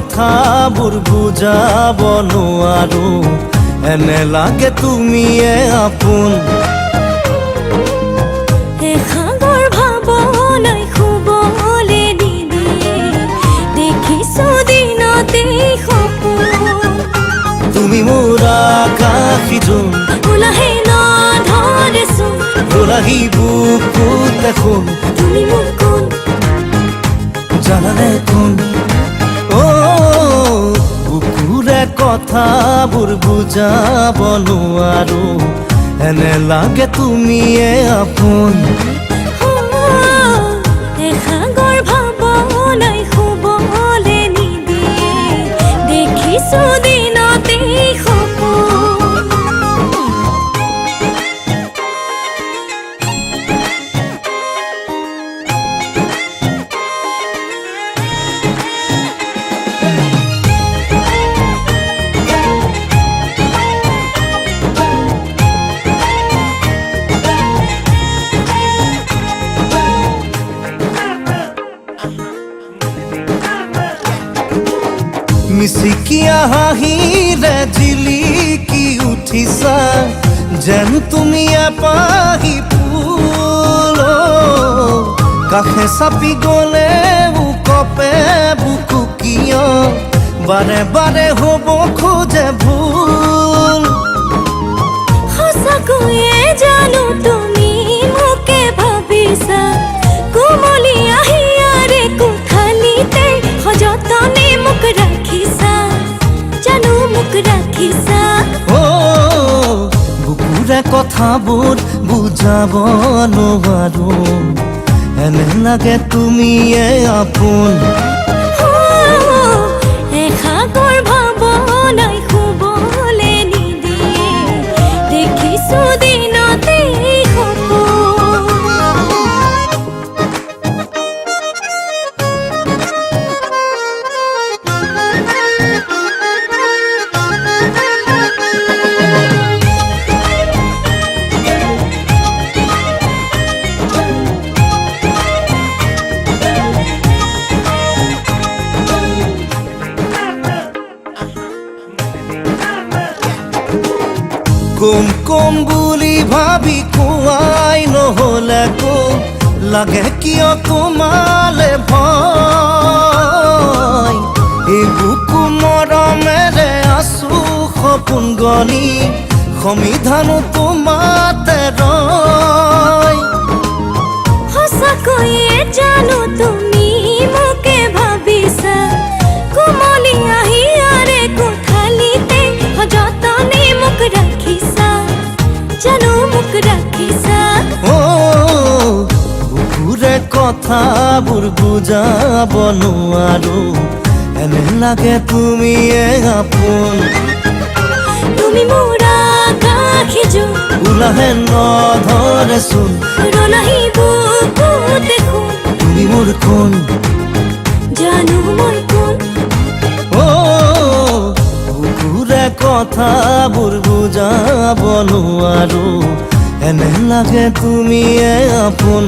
কথাবোৰ বুজাব নোৱাৰো এনে লাগে তুমিয়ে আপোন এখাগৰ ভাৱনাই শুবলে নিদিয়ে দেখিছো দিনতেই সপোন তুমি মোৰ আকাশী জোন ওলাহে নধৰেচোন ওলাহি বুকুত দেখোন তুমি মোৰ কোন জানানে কোন বুকুৰে কথাবোৰ বুজাব নোৱাৰো এনে লাগে তুমিয়ে আপোন এখাগৰ ভাৱনাই শুবলে নিদিয়ে দেখিছো দিনতেই সপোন মিচিকিয়া হাঁহিৰে জিলিকি উঠিছা যেন তুমি এপাহি ফুল কাষে চাপি গ'লে কপে বুকু কিয় বাৰে বাৰে হ'ব খোজে ভুল সঁচাকৈয়ে জানো তুমি মোকে ভাবিছা কোমলি আহিয়াৰে কোঠালিতে সযতনে মোক ৰাখিছা জানো মোক ৰাখিছা বুকুৰে কথাবোৰ বুজাব নোৱাৰো এনে লাগে তুমিয়ে আপোন এখাগৰ ভাৱনাই শুবলে নিদিয়ে দেখিছো দিনতেই সপোন কম কম বুলি ভাবি কোৱাই নহ'লে লাগে কিয় তোমালে ভয় এই বুকু মৰমেৰে আছো সপোন গনি সমিধানো তোমাতে ৰয় সঁচাকৈয়ে জানো তুমি মোকে ভাবিছা কোমলি আহিয়াৰে কোঠালিতে সযতনে মোক ৰাখিছা জানো মোক ৰাখিছা বুকুৰে কথাবোৰ বুজাব নোৱাৰো এনে লাগে তুমিয়ে আপোন তুমি মোৰ আকাশী জোন ওলাহে নধৰেচোন ৰলাহি বুকুত দেখোন তুমি মোৰ কোন জানো মই কোন বুকুৰে কথাবোৰ বুজাব নোৱাৰো এনে লাগে তুমিয়ে আপোন